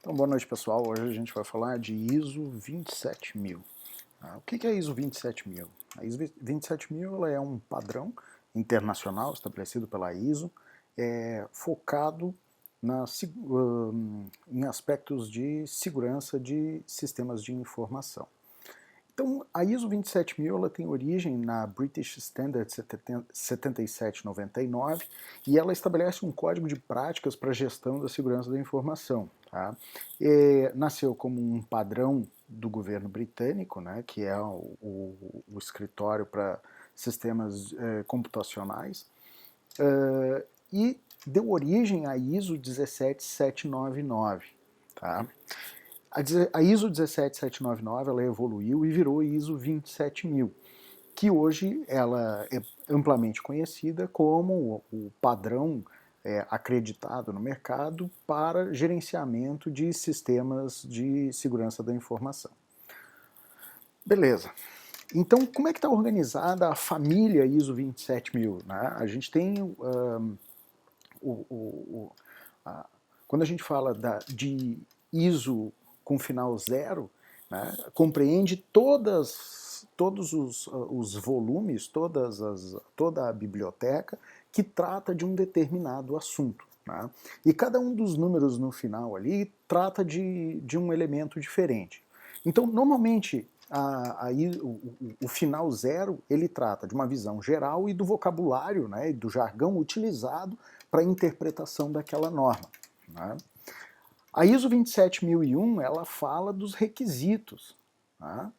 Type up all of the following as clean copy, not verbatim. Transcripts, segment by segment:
Então, boa noite, pessoal. Hoje a gente vai falar de ISO 27000. O que é ISO 27000? A ISO 27000 ela é um padrão internacional estabelecido pela ISO, focado em aspectos de segurança de sistemas de informação. Então, a ISO 27000 ela tem origem na British Standard 7799 e ela estabelece um código de práticas para a gestão da segurança da informação. Tá? Nasceu como um padrão do governo britânico, né, que é o escritório para sistemas computacionais, e deu origem à ISO 17799. Tá? A ISO 17799 ela evoluiu e virou ISO 27000, que hoje ela é amplamente conhecida como o padrão acreditado no mercado para gerenciamento de sistemas de segurança da informação. Beleza. Então, como é que está organizada a família ISO 27000? Né? A gente tem quando a gente fala de ISO com final 0, né, compreende todos os volumes, toda a biblioteca que trata de um determinado assunto. Né? E cada um dos números no final ali trata de um elemento diferente. Então, normalmente, o final 0 ele trata de uma visão geral e do vocabulário, né, e do jargão utilizado para a interpretação daquela norma. Né? A ISO 27001 ela fala dos requisitos. Tá?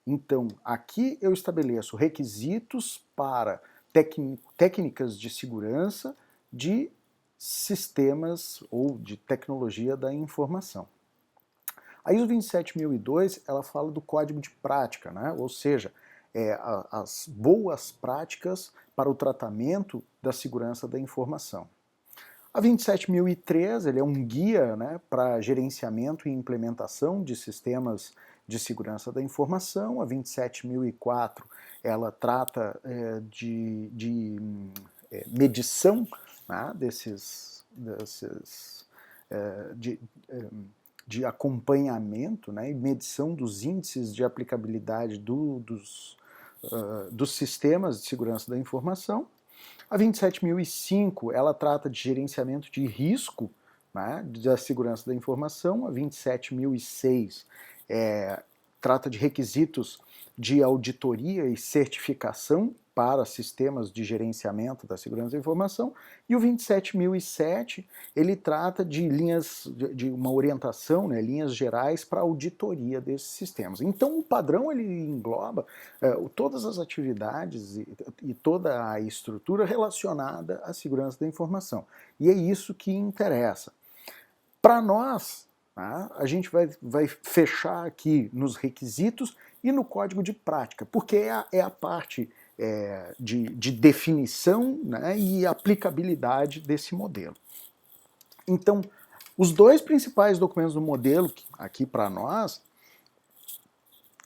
Então, aqui eu estabeleço requisitos para técnicas de segurança de sistemas ou de tecnologia da informação. A ISO 27002 ela fala do código de prática, né? Ou seja, as boas práticas para o tratamento da segurança da informação. A 27003 ele é um guia, né, para gerenciamento e implementação de sistemas de segurança da informação. A 27004 ela trata de medição, né, de acompanhamento, né, e medição dos índices de aplicabilidade dos sistemas de segurança da informação. A 27005 ela trata de gerenciamento de risco, né, da segurança da informação. A 27006 trata de requisitos de auditoria e certificação para sistemas de gerenciamento da segurança da informação, e o 27007 ele trata de de uma orientação, né, linhas gerais para auditoria desses sistemas. Então o padrão ele engloba todas as atividades e toda a estrutura relacionada à segurança da informação, e é isso que interessa. Para nós, tá, a gente vai fechar aqui nos requisitos e no código de prática, porque é a parte de definição, né, e aplicabilidade desse modelo. Então, os dois principais documentos do modelo, aqui para nós,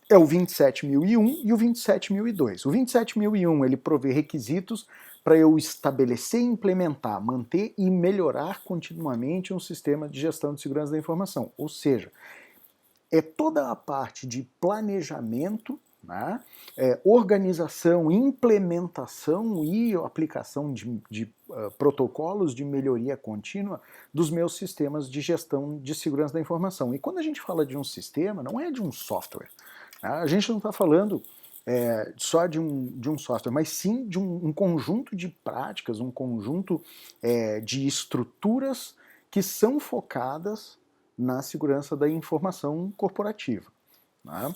é o 27001 e o 27002. O 27001 ele provê requisitos para eu estabelecer, implementar, manter e melhorar continuamente um sistema de gestão de segurança da informação. Ou seja, é toda a parte de planejamento, né, organização, implementação e aplicação de protocolos de melhoria contínua dos meus sistemas de gestão de segurança da informação. E quando a gente fala de um sistema, não é de um software. Né? A gente não está falando só de um software, mas sim de um conjunto de práticas, um conjunto de estruturas que são focadas na segurança da informação corporativa. Né?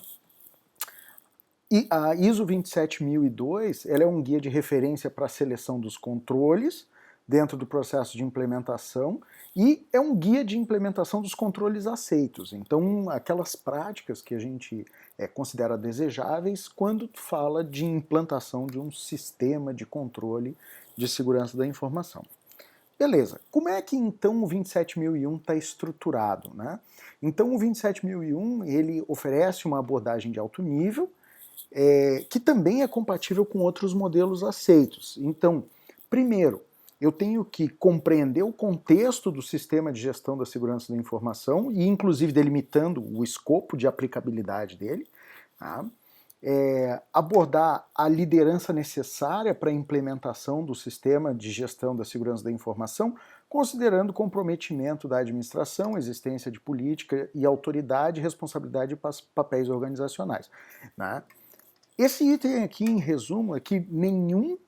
E a ISO 27002 ela é um guia de referência para a seleção dos controles dentro do processo de implementação e é um guia de implementação dos controles aceitos. Então, aquelas práticas que a gente considera desejáveis quando fala de implantação de um sistema de controle de segurança da informação. Beleza, como é que então o 27001 está estruturado? Né? Então o 27001 ele oferece uma abordagem de alto nível, que também é compatível com outros modelos aceitos. Então, primeiro, eu tenho que compreender o contexto do sistema de gestão da segurança da informação e, inclusive, delimitando o escopo de aplicabilidade dele, tá? Abordar a liderança necessária para a implementação do sistema de gestão da segurança da informação, considerando o comprometimento da administração, existência de política e autoridade, responsabilidade e papéis organizacionais, né? Esse item aqui, em resumo, é que nenhum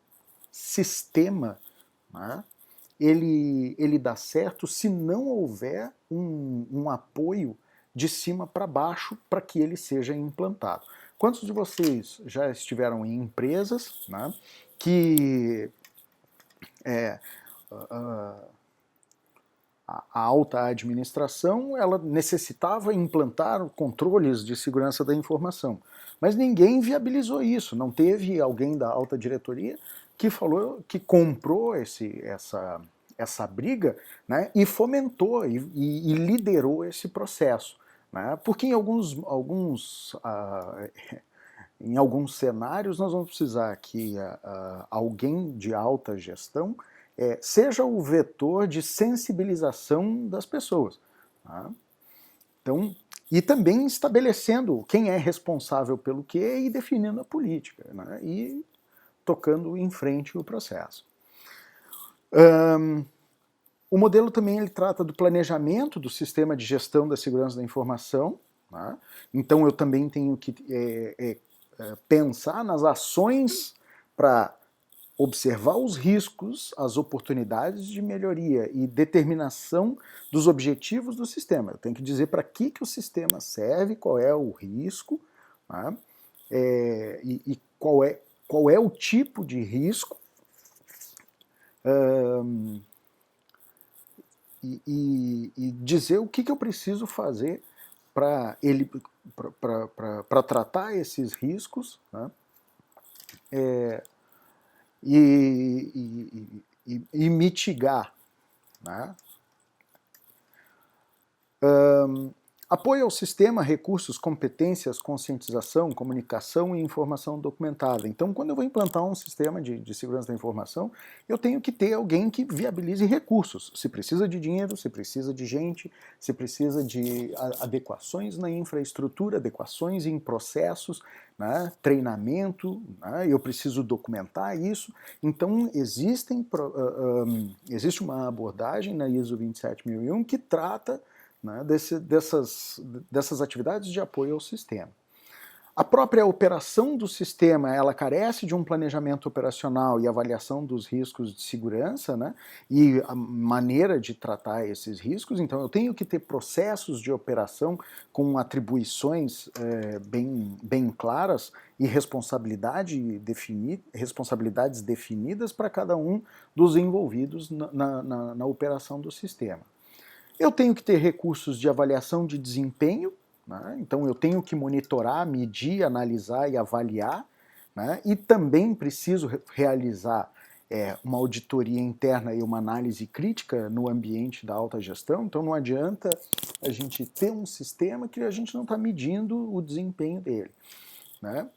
sistema, né, ele dá certo se não houver um apoio de cima para baixo para que ele seja implantado. Quantos de vocês já estiveram em empresas, né, que a alta administração ela necessitava implantar controles de segurança da informação, mas ninguém viabilizou isso, não teve alguém da alta diretoria que falou, que comprou essa briga, né, e fomentou e liderou esse processo, né, porque em em alguns cenários nós vamos precisar que alguém de alta gestão seja o vetor de sensibilização das pessoas, tá? Então, e também estabelecendo quem é responsável pelo quê e definindo a política, né, e tocando em frente o processo. O modelo também ele trata do planejamento do sistema de gestão da segurança da informação, tá? Então eu também tenho que pensar nas ações para observar os riscos, as oportunidades de melhoria e determinação dos objetivos do sistema. Eu tenho que dizer para que o sistema serve, qual é o risco, tá? E qual é o tipo de risco, e dizer o que eu preciso fazer para tratar esses riscos, né? E mitigar, né? Apoio ao sistema, recursos, competências, conscientização, comunicação e informação documentada. Então, quando eu vou implantar um sistema de segurança da informação, eu tenho que ter alguém que viabilize recursos. Se precisa de dinheiro, se precisa de gente, se precisa de adequações na infraestrutura, adequações em processos, né, treinamento, né, eu preciso documentar isso. Então, existe uma abordagem na ISO 27001 que trata, né, dessas atividades de apoio ao sistema. A própria operação do sistema, ela carece de um planejamento operacional e avaliação dos riscos de segurança, né, e a maneira de tratar esses riscos. Então eu tenho que ter processos de operação com atribuições bem claras e responsabilidades definidas para cada um dos envolvidos na operação do sistema. Eu tenho que ter recursos de avaliação de desempenho, né? Então eu tenho que monitorar, medir, analisar e avaliar, né? E também preciso realizar uma auditoria interna e uma análise crítica no ambiente da alta gestão. Então não adianta a gente ter um sistema que a gente não está medindo o desempenho dele, né?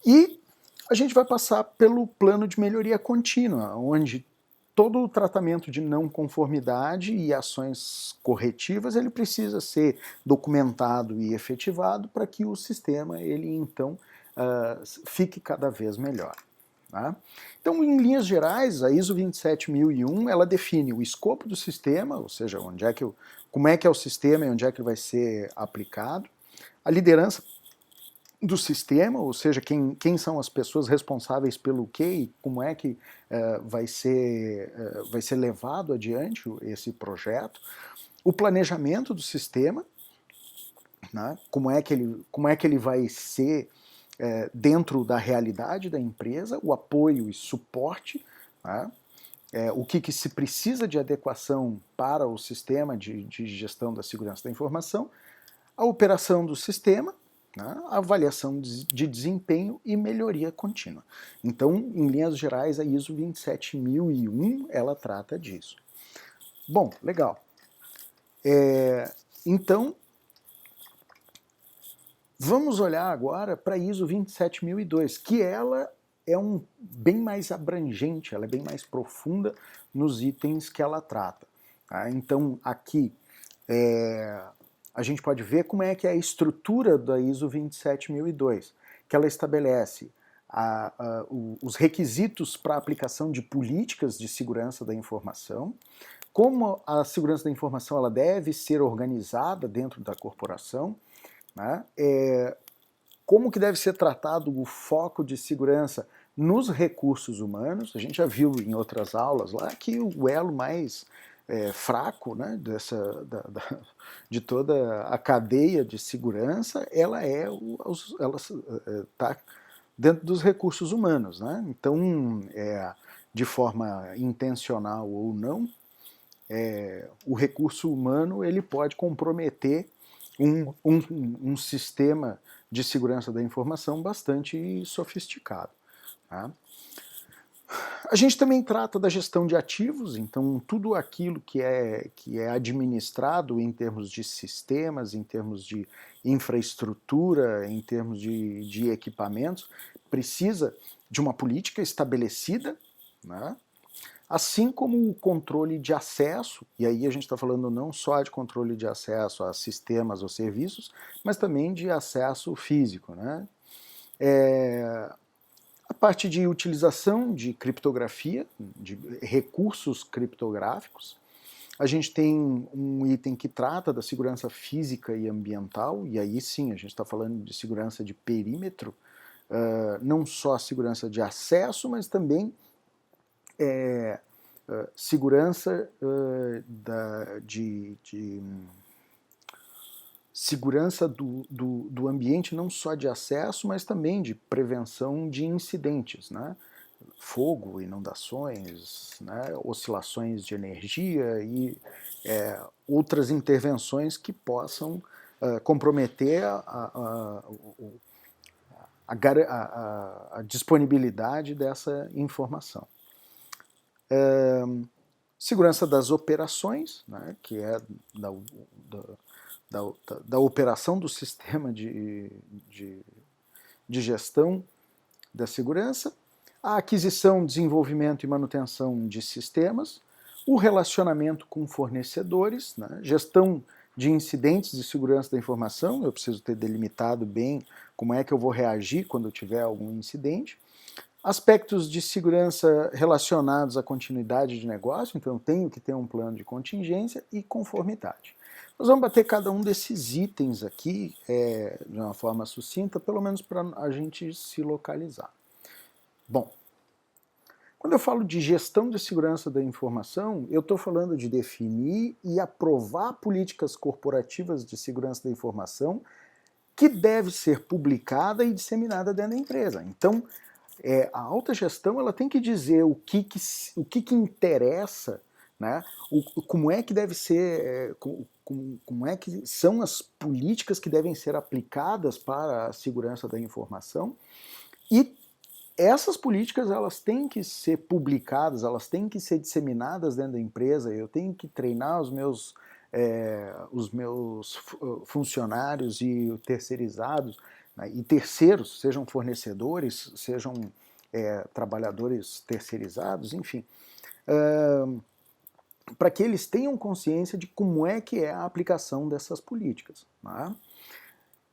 E a gente vai passar pelo plano de melhoria contínua, onde todo o tratamento de não conformidade e ações corretivas ele precisa ser documentado e efetivado para que o sistema ele então fique cada vez melhor, tá? Então, em linhas gerais, a ISO 27001 ela define o escopo do sistema, ou seja, como é que é o sistema e onde é que ele vai ser aplicado, a liderança do sistema, ou seja, quem são as pessoas responsáveis pelo quê e como é que vai ser levado adiante esse projeto, o planejamento do sistema, né, como é que ele vai ser dentro da realidade da empresa, o apoio e suporte, né, o que se precisa de adequação para o sistema de gestão da segurança da informação, a operação do sistema, né, avaliação de desempenho e melhoria contínua. Então, em linhas gerais, a ISO 27001 ela trata disso. Bom, legal. Então, vamos olhar agora para a ISO 27002, que ela bem mais abrangente, ela é bem mais profunda nos itens que ela trata. Tá? Então, aqui, a gente pode ver como é que é a estrutura da ISO 27002, que ela estabelece os requisitos para a aplicação de políticas de segurança da informação, como a segurança da informação ela deve ser organizada dentro da corporação, né? Como que deve ser tratado o foco de segurança nos recursos humanos. A gente já viu em outras aulas lá que o elo mais fraco, né, de toda a cadeia de segurança, ela está dentro dos recursos humanos, né? Então, de forma intencional ou não, o recurso humano ele pode comprometer um sistema de segurança da informação bastante sofisticado. Tá? A gente também trata da gestão de ativos, então tudo aquilo que é administrado em termos de sistemas, em termos de infraestrutura, em termos de equipamentos, precisa de uma política estabelecida, né? Assim como o controle de acesso, e aí a gente está falando não só de controle de acesso a sistemas ou serviços, mas também de acesso físico, né? A parte de utilização de criptografia, de recursos criptográficos, a gente tem um item que trata da segurança física e ambiental, e aí sim a gente está falando de segurança de perímetro, não só a segurança de acesso, mas também segurança segurança do ambiente, não só de acesso, mas também de prevenção de incidentes, né? Fogo, inundações, né? Oscilações de energia e outras intervenções que possam comprometer a disponibilidade dessa informação. Segurança das operações, né, que é da operação do sistema de gestão da segurança, a aquisição, desenvolvimento e manutenção de sistemas, o relacionamento com fornecedores, né, gestão de incidentes de segurança da informação, eu preciso ter delimitado bem como é que eu vou reagir quando eu tiver algum incidente, aspectos de segurança relacionados à continuidade de negócio, então eu tenho que ter um plano de contingência e conformidade. Nós vamos bater cada um desses itens aqui de uma forma sucinta, pelo menos para a gente se localizar. Bom, quando eu falo de gestão de segurança da informação, eu estou falando de definir e aprovar políticas corporativas de segurança da informação que deve ser publicada e disseminada dentro da empresa. Então, a alta gestão ela tem que dizer o que interessa, né? Como é que deve ser, como é que são as políticas que devem ser aplicadas para a segurança da informação, e essas políticas elas têm que ser publicadas, elas têm que ser disseminadas dentro da empresa. Eu tenho que treinar os meus funcionários e terceirizados, né, e terceiros, sejam fornecedores, sejam trabalhadores terceirizados, enfim, para que eles tenham consciência de como é que é a aplicação dessas políticas. Né?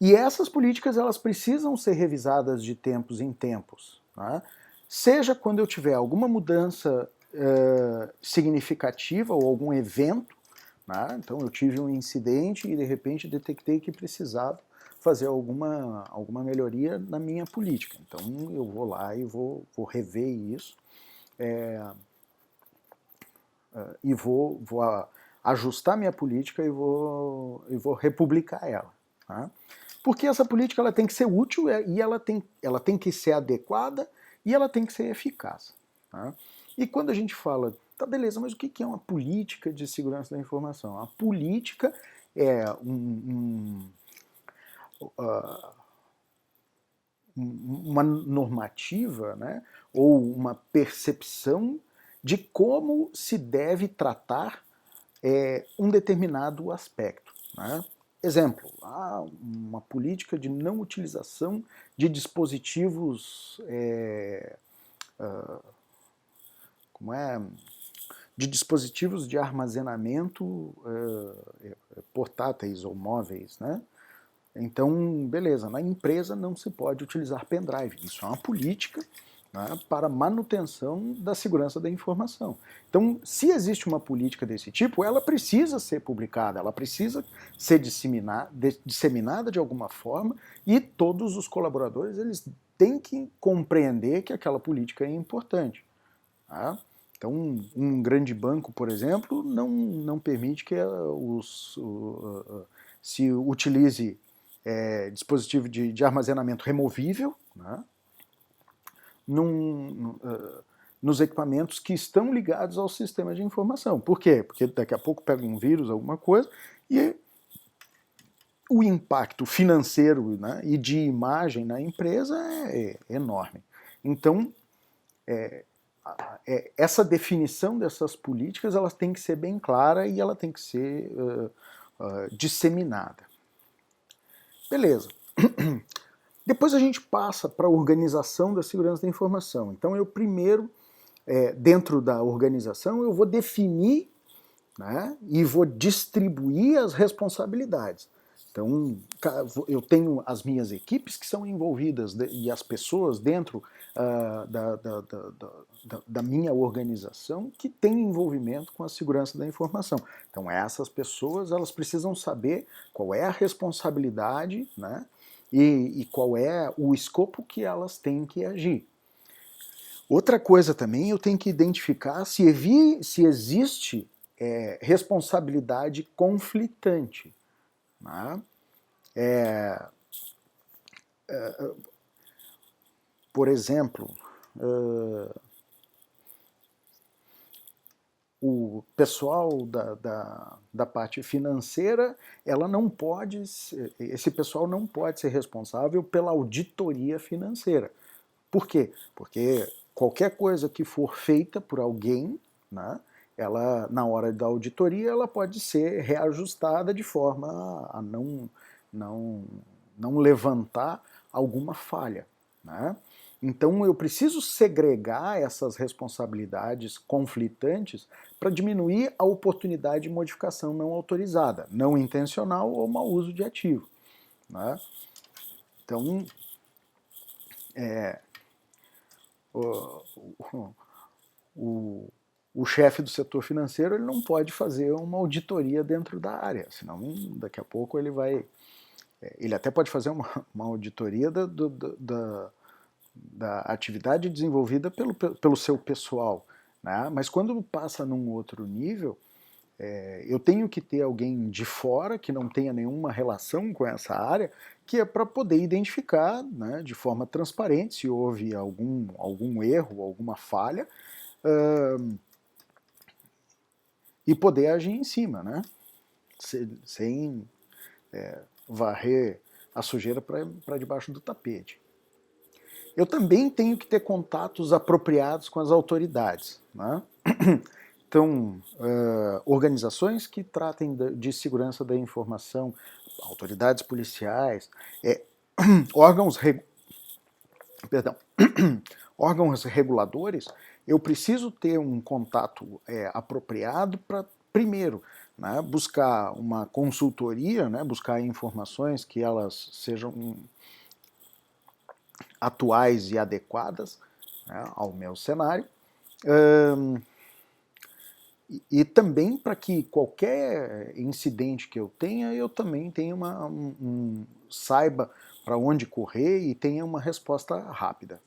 E essas políticas elas precisam ser revisadas de tempos em tempos. Né? Seja quando eu tiver alguma mudança significativa ou algum evento, né? Então eu tive um incidente e de repente detectei que precisava fazer alguma melhoria na minha política. Então eu vou lá e vou rever isso e vou ajustar minha política e vou republicar ela. Tá? Porque essa política ela tem que ser útil e ela tem que ser adequada e ela tem que ser eficaz. Tá? E quando a gente fala, tá beleza, mas o que é uma política de segurança da informação? A política é uma normativa, né, ou uma percepção de como se deve tratar um determinado aspecto. Né? Exemplo, uma política de não utilização de dispositivos como é, de dispositivos de armazenamento portáteis ou móveis, né? Então, beleza, na empresa não se pode utilizar pendrive. Isso é uma política, né, para manutenção da segurança da informação. Então, se existe uma política desse tipo, ela precisa ser publicada, ela precisa ser disseminada de alguma forma e todos os colaboradores eles têm que compreender que aquela política é importante. Tá? Então, um grande banco, por exemplo, não permite que se utilize dispositivo de armazenamento removível, né, nos equipamentos que estão ligados ao sistema de informação. Por quê? Porque daqui a pouco pega um vírus, alguma coisa, e o impacto financeiro, né, e de imagem na empresa é enorme. Então, essa definição dessas políticas ela tem que ser bem clara e ela tem que ser disseminada. Beleza. Depois a gente passa para a organização da segurança da informação. Então eu primeiro, dentro da organização, eu vou definir, né, e vou distribuir as responsabilidades. Então eu tenho as minhas equipes que são envolvidas e as pessoas dentro da minha organização que têm envolvimento com a segurança da informação. Então essas pessoas elas precisam saber qual é a responsabilidade, né, e qual é o escopo que elas têm que agir. Outra coisa também, eu tenho que identificar se existe responsabilidade conflitante. Né? Por exemplo, o pessoal da parte financeira, esse pessoal não pode ser responsável pela auditoria financeira. Por quê? Porque qualquer coisa que for feita por alguém, né, ela, na hora da auditoria, ela pode ser reajustada de forma a não levantar alguma falha. Né? Então eu preciso segregar essas responsabilidades conflitantes para diminuir a oportunidade de modificação não autorizada, não intencional ou mau uso de ativo. Né? Então, o chefe do setor financeiro ele não pode fazer uma auditoria dentro da área, senão daqui a pouco ele vai... Ele até pode fazer uma auditoria da atividade desenvolvida pelo seu pessoal, né? Mas quando passa num outro nível, eu tenho que ter alguém de fora que não tenha nenhuma relação com essa área, que é para poder identificar, né, de forma transparente se houve algum erro, alguma falha, e poder agir em cima, né? Sem varrer a sujeira para debaixo do tapete. Eu também tenho que ter contatos apropriados com as autoridades. Né? Então, organizações que tratem de segurança da informação, autoridades policiais, órgãos reguladores, eu preciso ter um contato apropriado para, primeiro, né, buscar uma consultoria, né, buscar informações que elas sejam atuais e adequadas, né, ao meu cenário, e também para que qualquer incidente que eu tenha, eu também tenha saiba para onde correr e tenha uma resposta rápida.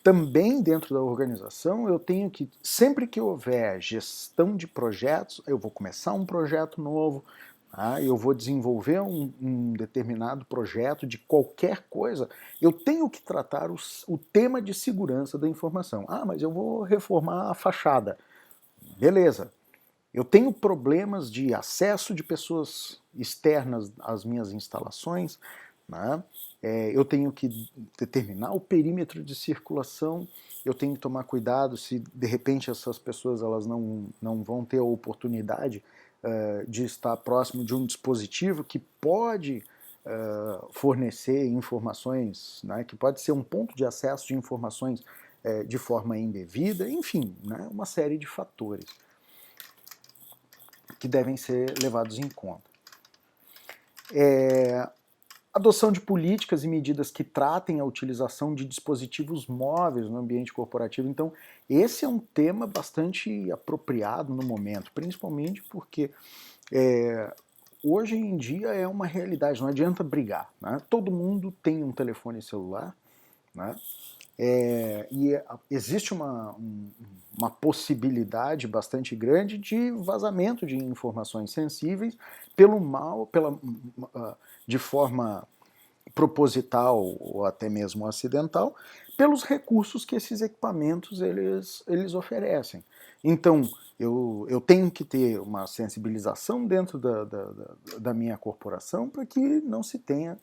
Também dentro da organização eu tenho que, sempre que houver gestão de projetos, eu vou começar um projeto novo, eu vou desenvolver um determinado projeto de qualquer coisa, eu tenho que tratar o tema de segurança da informação. Mas eu vou reformar a fachada. Beleza. Eu tenho problemas de acesso de pessoas externas às minhas instalações, né? Eu tenho que determinar o perímetro de circulação, eu tenho que tomar cuidado se de repente essas pessoas elas não vão ter a oportunidade de estar próximo de um dispositivo que pode fornecer informações, né, que pode ser um ponto de acesso de informações de forma indevida, enfim, né, uma série de fatores que devem ser levados em conta. Adoção de políticas e medidas que tratem a utilização de dispositivos móveis no ambiente corporativo. Então, esse é um tema bastante apropriado no momento, principalmente porque hoje em dia é uma realidade, não adianta brigar, né? Todo mundo tem um telefone celular, né? E existe uma possibilidade bastante grande de vazamento de informações sensíveis de forma proposital ou até mesmo acidental, pelos recursos que esses equipamentos eles oferecem. Então, eu tenho que ter uma sensibilização dentro da minha corporação para que não se tenha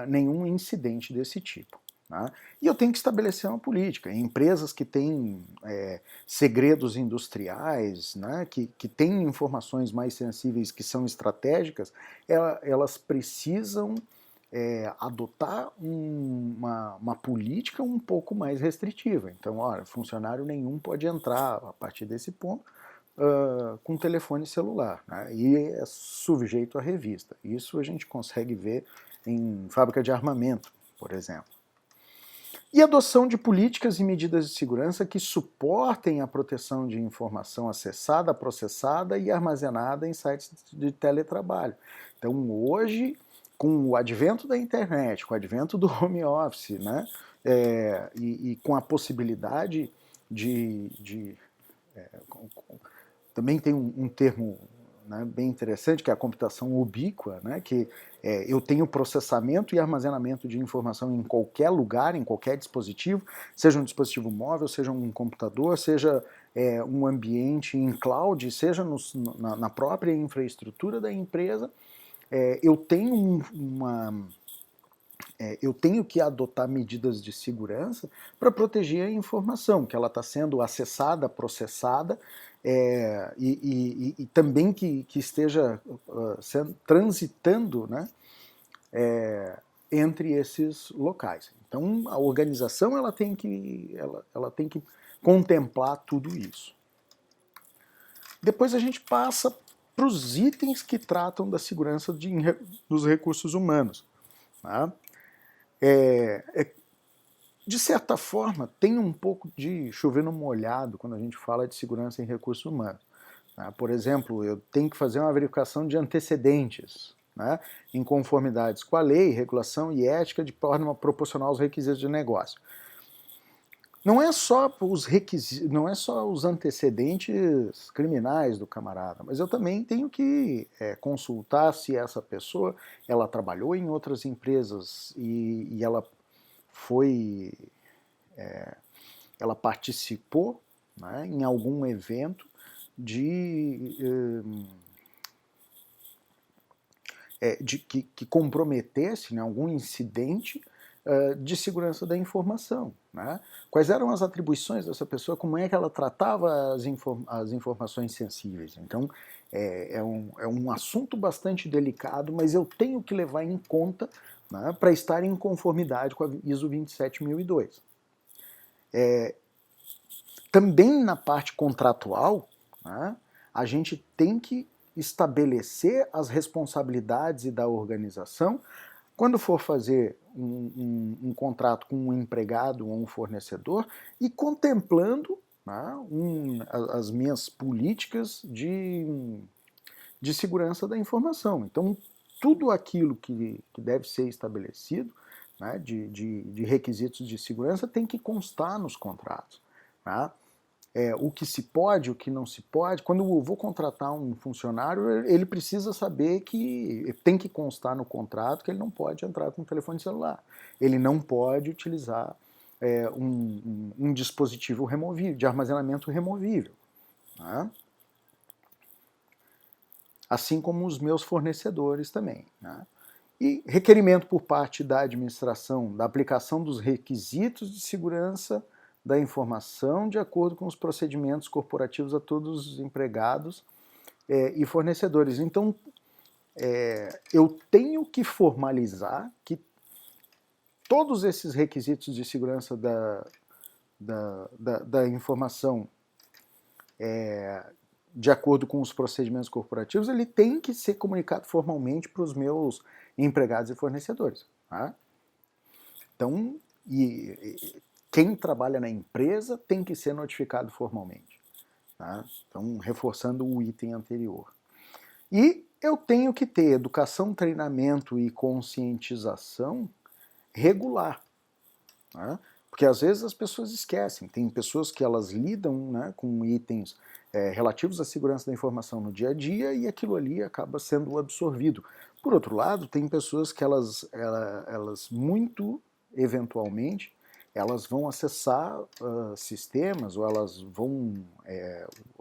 nenhum incidente desse tipo. Né? E eu tenho que estabelecer uma política. Empresas que têm segredos industriais, né, que têm informações mais sensíveis que são estratégicas, elas precisam adotar uma política um pouco mais restritiva. Então, olha, funcionário nenhum pode entrar a partir desse ponto com telefone celular, né? E é sujeito à revista. Isso a gente consegue ver em fábrica de armamento, por exemplo. E adoção de políticas e medidas de segurança que suportem a proteção de informação acessada, processada e armazenada em sites de teletrabalho. Então, hoje, com o advento da internet, com o advento do home office, né, e com a possibilidade também tem um termo, né, bem interessante, que é a computação ubíqua, né, que eu tenho processamento e armazenamento de informação em qualquer lugar, em qualquer dispositivo, seja um dispositivo móvel, seja um computador, seja um ambiente em cloud, seja na própria infraestrutura da empresa. Eu tenho que adotar medidas de segurança para proteger a informação, que ela está sendo acessada, processada, e também que esteja transitando, né, entre esses locais. Então, a organização ela tem que contemplar tudo isso. Depois a gente passa para os itens que tratam da segurança dos recursos humanos. Tá? De certa forma, tem um pouco de chover no molhado quando a gente fala de segurança em recursos humanos. Tá? Por exemplo, eu tenho que fazer uma verificação de antecedentes, né, em conformidades com a lei, regulação e ética de forma proporcional aos requisitos de negócio. Não é só os requisitos, não é só os antecedentes criminais do camarada, mas eu também tenho que consultar se essa pessoa ela trabalhou em outras empresas e ela ela participou, né, em algum evento que comprometesse, né, algum incidente de segurança da informação. Né? Quais eram as atribuições dessa pessoa, como é que ela tratava as informações sensíveis. Então, é um assunto bastante delicado, mas eu tenho que levar em conta, né, para estar em conformidade com a ISO 27002. Também na parte contratual, né, a gente tem que estabelecer as responsabilidades da organização quando for fazer um contrato com um empregado ou um fornecedor e contemplando, né, as minhas políticas de segurança da informação. Então, tudo aquilo que deve ser estabelecido, né, de requisitos de segurança tem que constar nos contratos. Tá? O que se pode, o que não se pode. Quando eu vou contratar um funcionário, ele precisa saber que tem que constar no contrato que ele não pode entrar com um telefone celular. Ele não pode utilizar um dispositivo removível, de armazenamento removível. Né? Assim como os meus fornecedores também. Né? E requerimento por parte da administração da aplicação dos requisitos de segurança da informação de acordo com os procedimentos corporativos a todos os empregados e fornecedores. Então, eu tenho que formalizar que todos esses requisitos de segurança da informação, de acordo com os procedimentos corporativos, ele tem que ser comunicado formalmente para os meus empregados e fornecedores. Tá? Então, quem trabalha na empresa tem que ser notificado formalmente. Tá? Então, reforçando o item anterior. E eu tenho que ter educação, treinamento e conscientização regular. Tá? Porque às vezes as pessoas esquecem. Tem pessoas que elas lidam, né, com itens relativos à segurança da informação no dia a dia e aquilo ali acaba sendo absorvido. Por outro lado, tem pessoas que elas muito eventualmente, elas vão acessar sistemas ou elas vão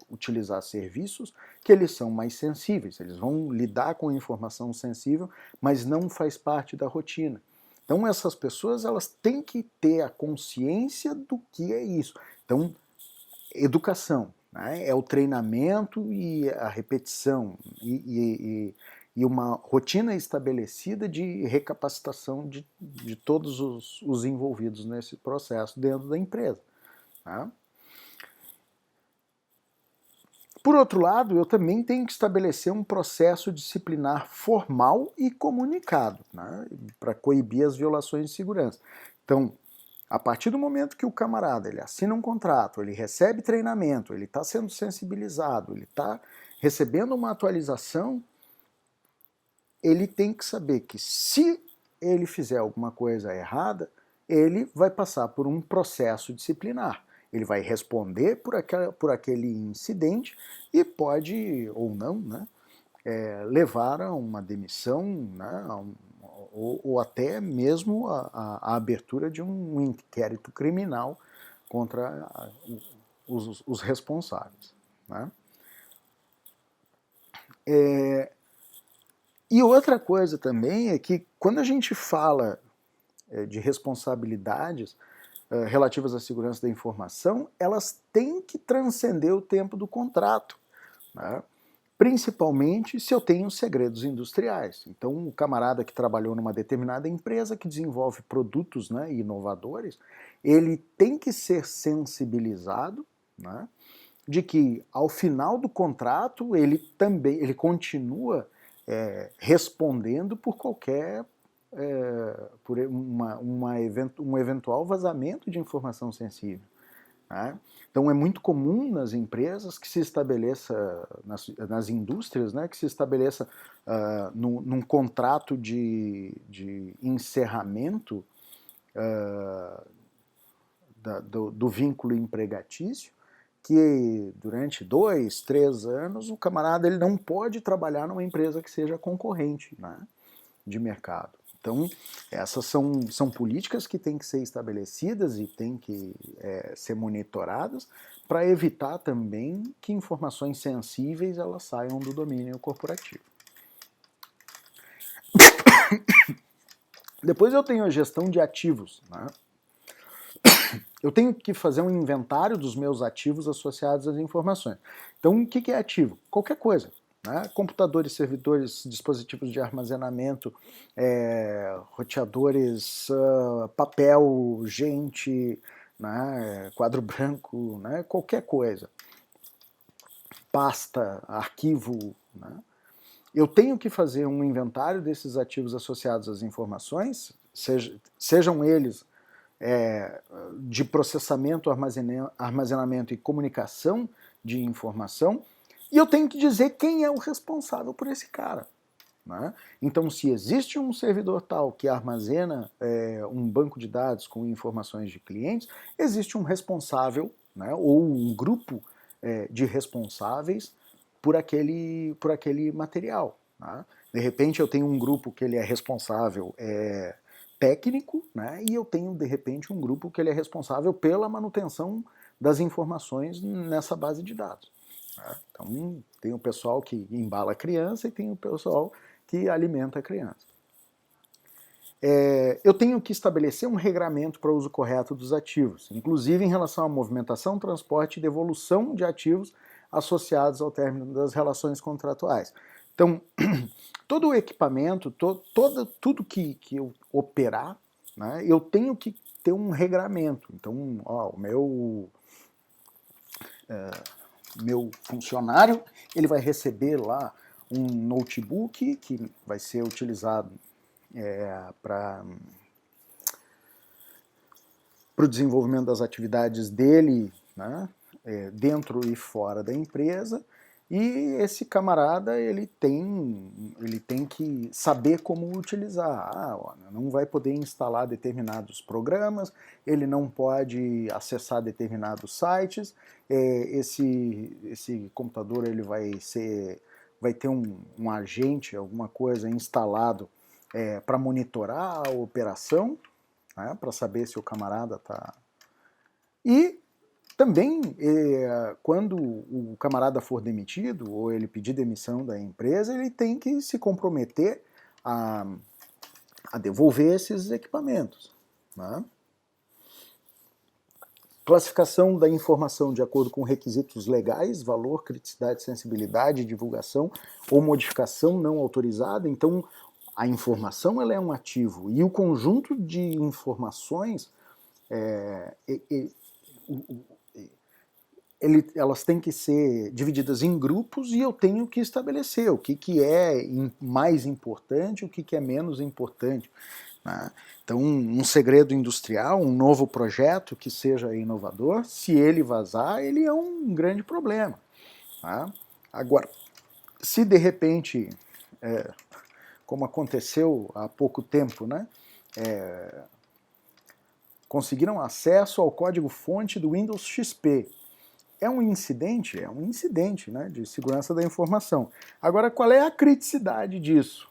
utilizar serviços que eles são mais sensíveis. Eles vão lidar com informação sensível, mas não faz parte da rotina. Então essas pessoas elas têm que ter a consciência do que é isso. Então, educação, né, é o treinamento e a repetição e uma rotina estabelecida de recapacitação de todos os envolvidos nesse processo dentro da empresa. Tá? Por outro lado, eu também tenho que estabelecer um processo disciplinar formal e comunicado, né, para coibir as violações de segurança. Então, a partir do momento que o camarada ele assina um contrato, ele recebe treinamento, ele está sendo sensibilizado, ele está recebendo uma atualização, ele tem que saber que se ele fizer alguma coisa errada, ele vai passar por um processo disciplinar. Ele vai responder por aquele incidente e pode, ou não, né, levar a uma demissão, né, ou até mesmo a abertura de um inquérito criminal contra os responsáveis. Né? E outra coisa também é que quando a gente fala de responsabilidades relativas à segurança da informação, elas têm que transcender o tempo do contrato, né? Principalmente se eu tenho segredos industriais. Então, o camarada que trabalhou numa determinada empresa que desenvolve produtos, né, inovadores, ele tem que ser sensibilizado, né, de que ao final do contrato ele continua respondendo por qualquer por um eventual vazamento de informação sensível. Né? Então é muito comum nas empresas que se estabeleça, nas indústrias, né, que se estabeleça num contrato de encerramento do vínculo empregatício, que durante 2, 3 anos o camarada ele não pode trabalhar numa empresa que seja concorrente, né, de mercado. Então, essas são políticas que têm que ser estabelecidas e têm que ser monitoradas para evitar também que informações sensíveis elas saiam do domínio corporativo. Depois eu tenho a gestão de ativos. Né? Eu tenho que fazer um inventário dos meus ativos associados às informações. Então, o que é ativo? Qualquer coisa. Né? Computadores, servidores, dispositivos de armazenamento, roteadores, papel, gente, né? Quadro branco, né? Qualquer coisa. Pasta, arquivo. Né? Eu tenho que fazer um inventário desses ativos associados às informações, sejam eles de processamento, armazenamento e comunicação de informação, e eu tenho que dizer quem é o responsável por esse cara. Né? Então, se existe um servidor tal que armazena um banco de dados com informações de clientes, existe um responsável, né, ou um grupo de responsáveis por aquele material. Né? De repente, eu tenho um grupo que ele é responsável técnico, né, e eu tenho, de repente, um grupo que ele é responsável pela manutenção das informações nessa base de dados. Então, tem o pessoal que embala a criança e tem o pessoal que alimenta a criança. Eu tenho que estabelecer um regramento para o uso correto dos ativos, inclusive em relação à movimentação, transporte e devolução de ativos associados ao término das relações contratuais. Então, todo o equipamento, tudo que eu operar, né, eu tenho que ter um regramento. Então, ó, o meu funcionário, ele vai receber lá um notebook que vai ser utilizado para o desenvolvimento das atividades dele, né, dentro e fora da empresa, e esse camarada ele tem que saber como utilizar. Não vai poder instalar determinados programas, ele não pode acessar determinados sites, esse computador ele vai ter um agente, alguma coisa instalado para monitorar a operação, né, para saber se o camarada está... E também, quando o camarada for demitido, ou ele pedir demissão da empresa, ele tem que se comprometer a devolver esses equipamentos, né? Classificação da informação de acordo com requisitos legais, valor, criticidade, sensibilidade, divulgação ou modificação não autorizada. Então, a informação ela é um ativo, e o conjunto de informações elas têm que ser divididas em grupos, e eu tenho que estabelecer o que é mais importante, o que é menos importante, né? Então, um segredo industrial, um novo projeto que seja inovador, se ele vazar, ele é um grande problema, tá? Agora, se de repente, como aconteceu há pouco tempo, né, conseguiram acesso ao código-fonte do Windows XP. É um incidente, né, de segurança da informação. Agora, qual é a criticidade disso?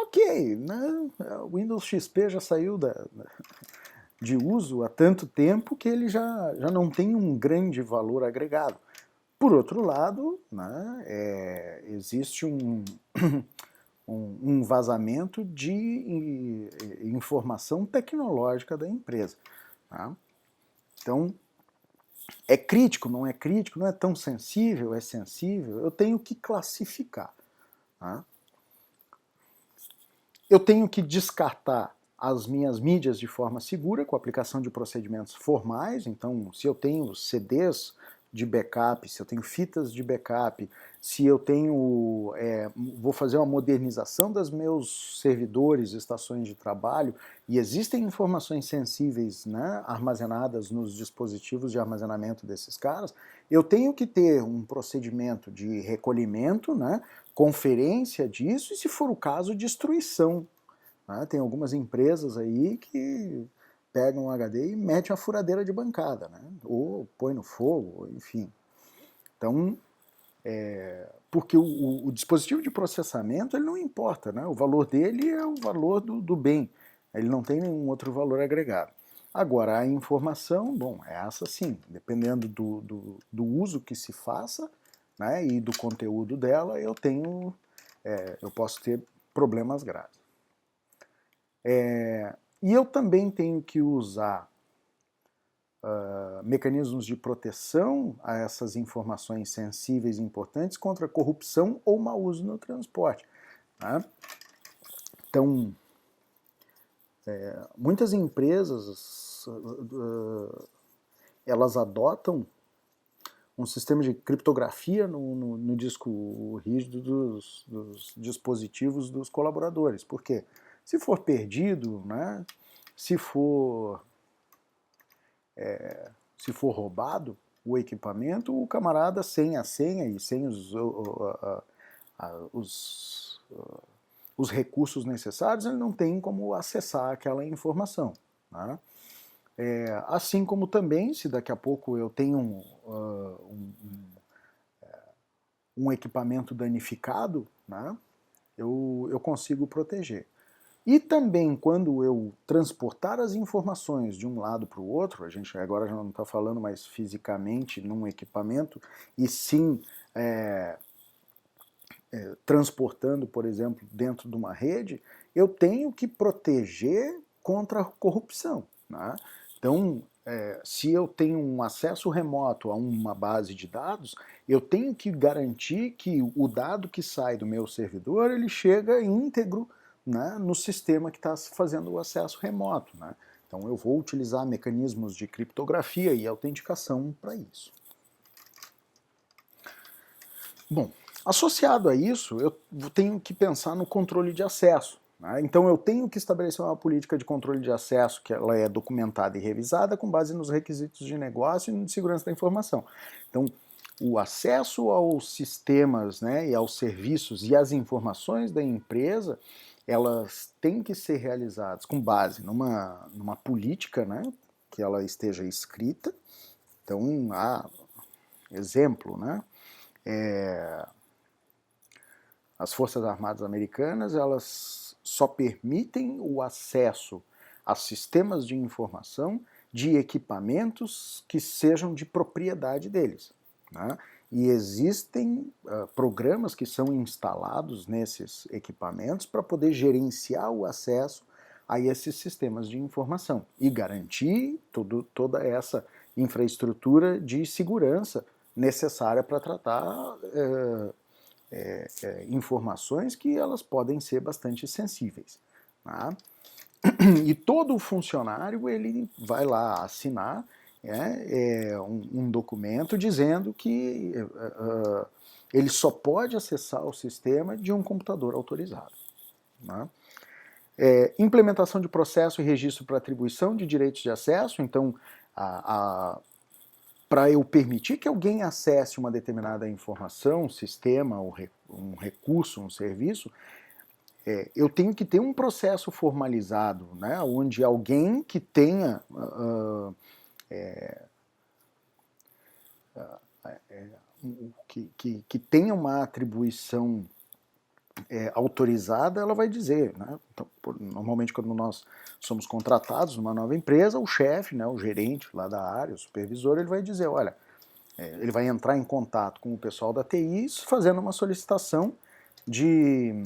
Ok, né? O Windows XP já saiu de uso há tanto tempo que ele já não tem um grande valor agregado. Por outro lado, né, existe um vazamento de informação tecnológica da empresa, tá? Então, é crítico, não é crítico, não é tão sensível, é sensível, eu tenho que classificar, tá? Eu tenho que descartar as minhas mídias de forma segura, com a aplicação de procedimentos formais. Então, se eu tenho CDs de backup, se eu tenho fitas de backup, se eu tenho, vou fazer uma modernização dos meus servidores, estações de trabalho, e existem informações sensíveis, né, armazenadas nos dispositivos de armazenamento desses caras, eu tenho que ter um procedimento de recolhimento, né, conferência disso, e se for o caso, destruição. Né? Tem algumas empresas aí que pegam um HD e metem a furadeira de bancada, né? Ou põe no fogo, enfim. Então, porque o dispositivo de processamento ele não importa, né? O valor dele é o valor do bem, ele não tem nenhum outro valor agregado. Agora, a informação, bom, essa sim, dependendo do uso que se faça, né, e do conteúdo dela, eu posso ter problemas graves. E eu também tenho que usar mecanismos de proteção a essas informações sensíveis e importantes contra corrupção ou mau uso no transporte, né? Então, muitas empresas elas adotam um sistema de criptografia no disco rígido dos dispositivos dos colaboradores. Por quê? Se for perdido, né, se for roubado o equipamento, o camarada sem a senha e sem os recursos necessários, ele não tem como acessar aquela informação, né? Assim como também, se daqui a pouco eu tenho um equipamento danificado, né, eu consigo proteger. E também, quando eu transportar as informações de um lado para o outro, a gente agora já não está falando mais fisicamente num equipamento, e sim transportando, por exemplo, dentro de uma rede, eu tenho que proteger contra a corrupção, né? Então, se eu tenho um acesso remoto a uma base de dados, eu tenho que garantir que o dado que sai do meu servidor, ele chega íntegro, né, no sistema que está fazendo o acesso remoto, né? Então eu vou utilizar mecanismos de criptografia e autenticação para isso. Bom, associado a isso, eu tenho que pensar no controle de acesso. Então eu tenho que estabelecer uma política de controle de acesso que ela é documentada e revisada com base nos requisitos de negócio e de segurança da informação. Então o acesso aos sistemas, né, e aos serviços e às informações da empresa, elas têm que ser realizadas com base numa política, né, que ela esteja escrita. Então, exemplo, né, as Forças Armadas Americanas, elas só permitem o acesso a sistemas de informação de equipamentos que sejam de propriedade deles, né? E existem programas que são instalados nesses equipamentos para poder gerenciar o acesso a esses sistemas de informação e garantir toda essa infraestrutura de segurança necessária para tratar informações que elas podem ser bastante sensíveis. Tá? E todo funcionário ele vai lá assinar um documento dizendo que ele só pode acessar o sistema de um computador autorizado. Tá? Implementação de processo e registro para atribuição de direitos de acesso. Então, para eu permitir que alguém acesse uma determinada informação, um sistema, um recurso, um serviço, eu tenho que ter um processo formalizado, né, onde alguém que tenha que tenha uma atribuição autorizada, ela vai dizer, né? Então, normalmente quando nós somos contratados numa nova empresa, o chefe, né, o gerente lá da área, o supervisor, ele vai dizer, olha, ele vai entrar em contato com o pessoal da TI fazendo uma solicitação de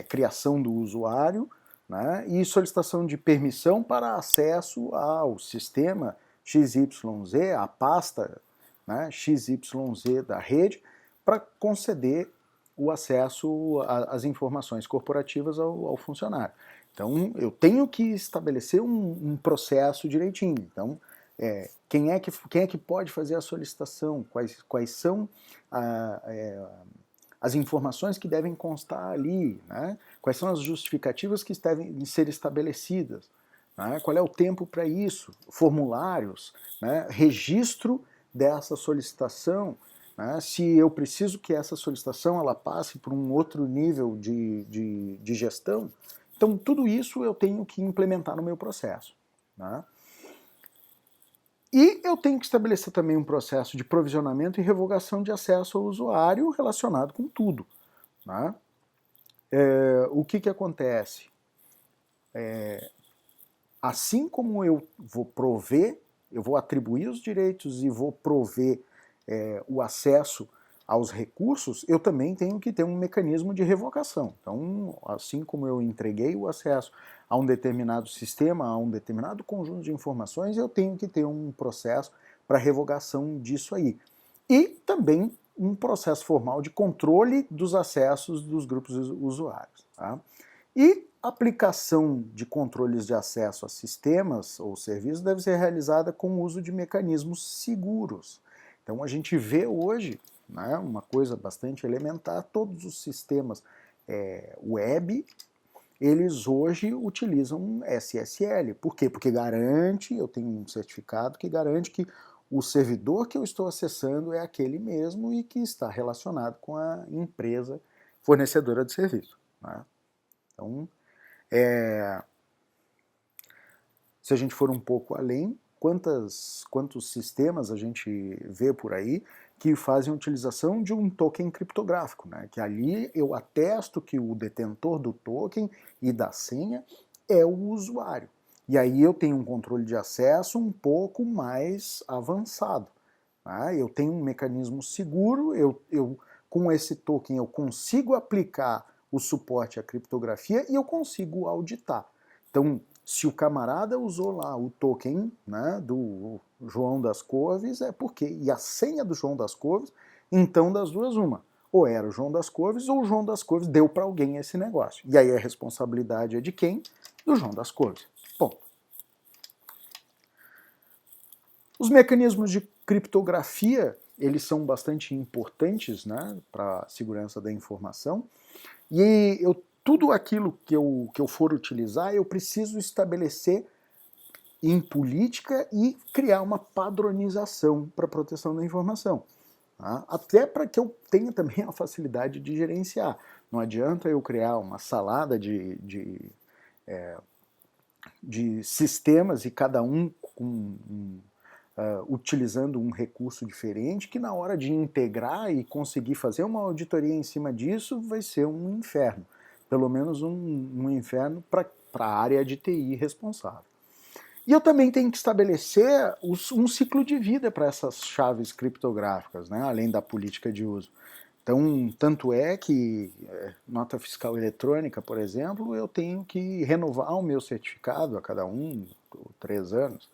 criação do usuário, né, e solicitação de permissão para acesso ao sistema XYZ, a pasta, né, XYZ da rede, para conceder o acesso às informações corporativas ao funcionário. Então, eu tenho que estabelecer um processo direitinho. Então, quem é que pode fazer a solicitação? Quais são as informações que devem constar ali? Né? Quais são as justificativas que devem ser estabelecidas? Né? Qual é o tempo para isso? Formulários, né? Registro dessa solicitação. Se eu preciso que essa solicitação ela passe por um outro nível de gestão, então tudo isso eu tenho que implementar no meu processo. Né? E eu tenho que estabelecer também um processo de provisionamento e revogação de acesso ao usuário relacionado com tudo. Né? O que acontece? Assim como eu vou prover, eu vou atribuir os direitos e vou prover o acesso aos recursos, eu também tenho que ter um mecanismo de revogação. Então, assim como eu entreguei o acesso a um determinado sistema, a um determinado conjunto de informações, eu tenho que ter um processo para revogação disso aí. E também um processo formal de controle dos acessos dos grupos usuários. Tá? E a aplicação de controles de acesso a sistemas ou serviços deve ser realizada com o uso de mecanismos seguros. Então a gente vê hoje, né, uma coisa bastante elementar, todos os sistemas web, eles hoje utilizam SSL. Por quê? Porque garante, eu tenho um certificado que garante que o servidor que eu estou acessando é aquele mesmo e que está relacionado com a empresa fornecedora de serviço. Né? Então, se a gente for um pouco além, quantos sistemas a gente vê por aí que fazem utilização de um token criptográfico, né? Que ali eu atesto que o detentor do token e da senha é o usuário. E aí eu tenho um controle de acesso um pouco mais avançado. Né? Eu tenho um mecanismo seguro, com esse token eu consigo aplicar o suporte à criptografia e eu consigo auditar. Então, Se o camarada usou lá o token, né, do João das Couves, é porque, e a senha do João das Couves, então das duas uma. Ou era o João das Couves, ou o João das Couves deu para alguém esse negócio. E aí a responsabilidade é de quem? Do João das Couves. Bom. Os mecanismos de criptografia, eles são bastante importantes, né, para a segurança da informação. E tudo aquilo que eu for utilizar, eu preciso estabelecer em política e criar uma padronização para a proteção da informação. Tá? Até para que eu tenha também a facilidade de gerenciar. Não adianta eu criar uma salada de sistemas e cada um com utilizando um recurso diferente, que na hora de integrar e conseguir fazer uma auditoria em cima disso vai ser um inferno. Pelo menos um inferno para a área de TI responsável. E eu também tenho que estabelecer um ciclo de vida para essas chaves criptográficas, né, além da política de uso. Então, tanto é que nota fiscal eletrônica, por exemplo, eu tenho que renovar o meu certificado a cada 1 ou 3 anos,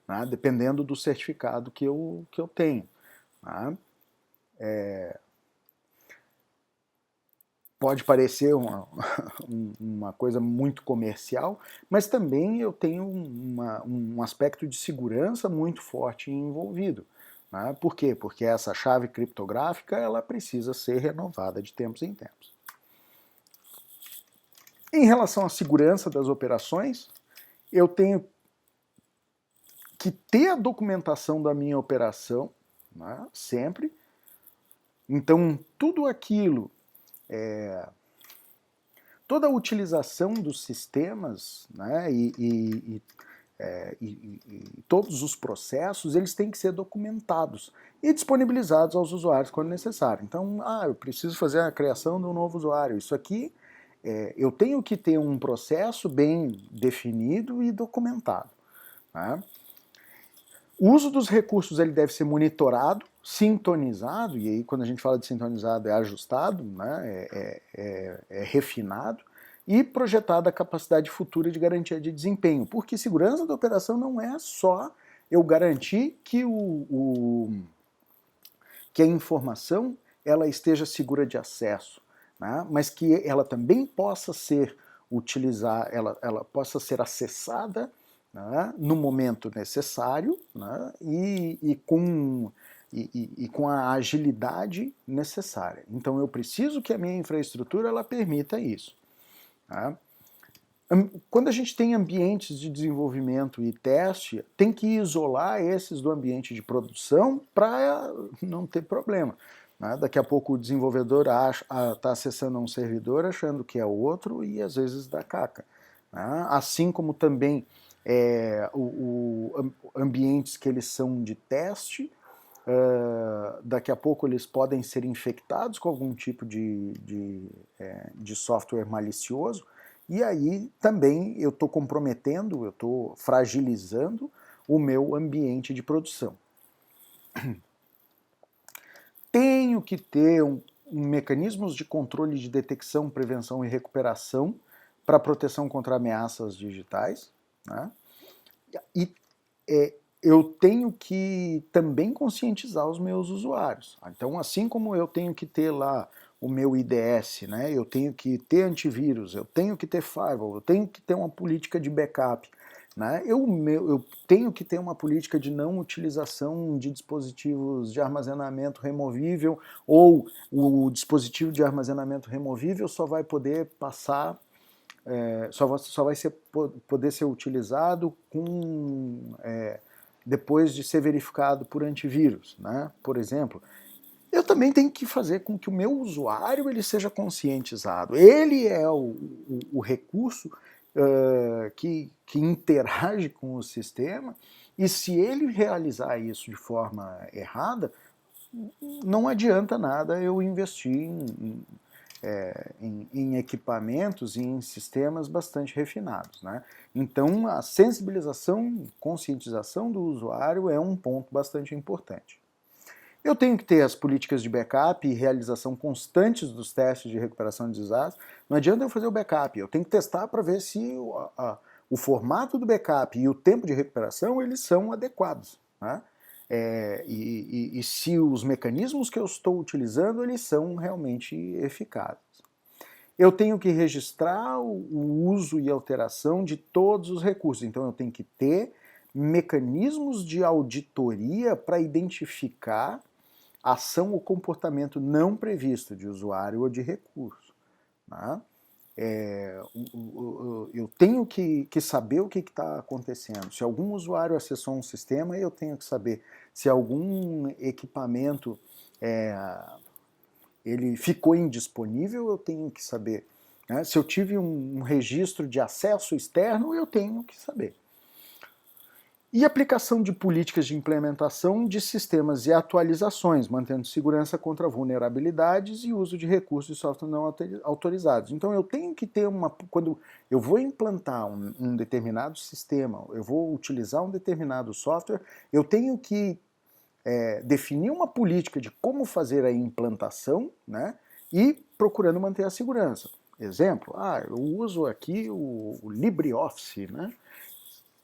né, dependendo do certificado que eu tenho. Né. Pode parecer uma coisa muito comercial, mas também eu tenho um aspecto de segurança muito forte envolvido. Né? Por quê? Porque essa chave criptográfica ela precisa ser renovada de tempos em tempos. Em relação à segurança das operações, eu tenho que ter a documentação da minha operação, né, sempre. Então, tudo aquilo, toda a utilização dos sistemas, né, e todos os processos, eles têm que ser documentados e disponibilizados aos usuários quando necessário. Então, eu preciso fazer a criação de um novo usuário. Isso aqui, eu tenho que ter um processo bem definido e documentado. Né? O uso dos recursos ele deve ser monitorado, sintonizado, e aí quando a gente fala de sintonizado é ajustado, né, é refinado, e projetada a capacidade futura de garantia de desempenho, porque segurança da operação não é só eu garantir que, que a informação ela esteja segura de acesso, né, mas que ela também possa ser utilizada, ela possa ser acessada, né, no momento necessário, né, e com a agilidade necessária. Então eu preciso que a minha infraestrutura ela permita isso. Tá? Quando a gente tem ambientes de desenvolvimento e teste, tem que isolar esses do ambiente de produção para não ter problema. Né? Daqui a pouco o desenvolvedor está acessando um servidor achando que é outro e às vezes dá caca. Né? Assim como também ambientes que eles são de teste, daqui a pouco eles podem ser infectados com algum tipo de software malicioso, e aí também eu estou comprometendo, eu estou fragilizando o meu ambiente de produção. Tenho que ter mecanismos de controle de detecção, prevenção e recuperação para proteção contra ameaças digitais, né? E eu tenho que também conscientizar os meus usuários. Então, assim como eu tenho que ter lá o meu IDS, né, eu tenho que ter antivírus, eu tenho que ter firewall, eu tenho que ter uma política de backup, né, eu tenho que ter uma política de não utilização de dispositivos de armazenamento removível, ou o dispositivo de armazenamento removível só vai poder passar só vai poder ser utilizado depois de ser verificado por antivírus, né? Por exemplo. Eu também tenho que fazer com que o meu usuário ele seja conscientizado. Ele é o recurso que interage com o sistema, e se ele realizar isso de forma errada, não adianta nada eu investir em equipamentos e em sistemas bastante refinados. Né? Então, a sensibilização, conscientização do usuário é um ponto bastante importante. Eu tenho que ter as políticas de backup e realização constantes dos testes de recuperação de desastre. Não adianta eu fazer o backup, eu tenho que testar para ver se o formato do backup e o tempo de recuperação, eles são adequados, né? E se os mecanismos que eu estou utilizando, eles são realmente eficazes. Eu tenho que registrar o uso e alteração de todos os recursos, então eu tenho que ter mecanismos de auditoria para identificar ação ou comportamento não previsto de usuário ou de recurso, né? Eu tenho que saber o que está acontecendo. Se algum usuário acessou um sistema, eu tenho que saber. Se algum equipamento ele ficou indisponível, eu tenho que saber, né? Se eu tive um registro de acesso externo, eu tenho que saber. E aplicação de políticas de implementação de sistemas e atualizações, mantendo segurança contra vulnerabilidades e uso de recursos de software não autorizados. Então eu tenho que ter quando eu vou implantar um determinado sistema, eu vou utilizar um determinado software, eu tenho que definir uma política de como fazer a implantação, né, e procurando manter a segurança. Exemplo, eu uso aqui o LibreOffice, né,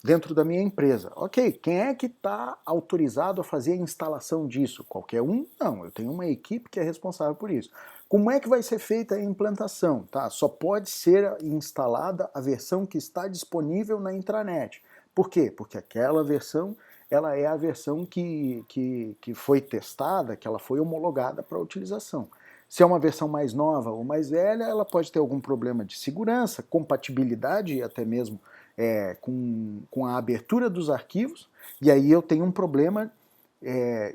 dentro da minha empresa. Ok, quem é que está autorizado a fazer a instalação disso? Qualquer um? Não, eu tenho uma equipe que é responsável por isso. Como é que vai ser feita a implantação? Tá? Só pode ser instalada a versão que está disponível na intranet. Por quê? Porque aquela versão ela é a versão que foi testada, que ela foi homologada para utilização. Se é uma versão mais nova ou mais velha, ela pode ter algum problema de segurança, compatibilidade e até mesmo com a abertura dos arquivos, e aí eu tenho um problema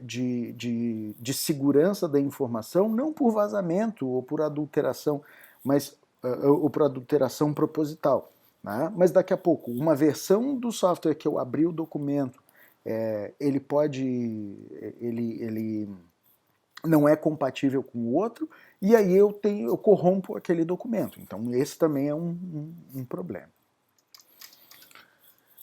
de segurança da informação, não por vazamento ou por adulteração, ou por adulteração proposital, né? Mas daqui a pouco, uma versão do software que eu abri o documento, ele não é compatível com o outro, e aí eu corrompo aquele documento. Então esse também é um problema.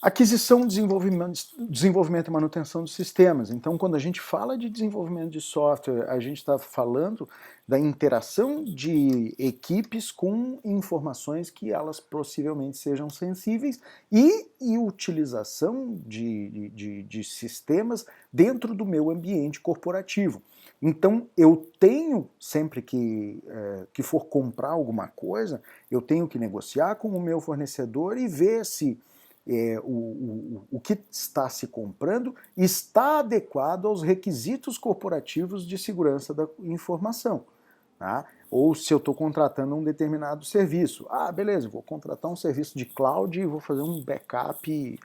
Aquisição, desenvolvimento e manutenção de sistemas. Então, quando a gente fala de desenvolvimento de software, a gente está falando da interação de equipes com informações que elas possivelmente sejam sensíveis e utilização de sistemas dentro do meu ambiente corporativo. Então, eu tenho, sempre que for comprar alguma coisa, eu tenho que negociar com o meu fornecedor e ver se o que está se comprando está adequado aos requisitos corporativos de segurança da informação. Tá? Ou se eu estou contratando um determinado serviço. Beleza, vou contratar um serviço de cloud e vou fazer um backup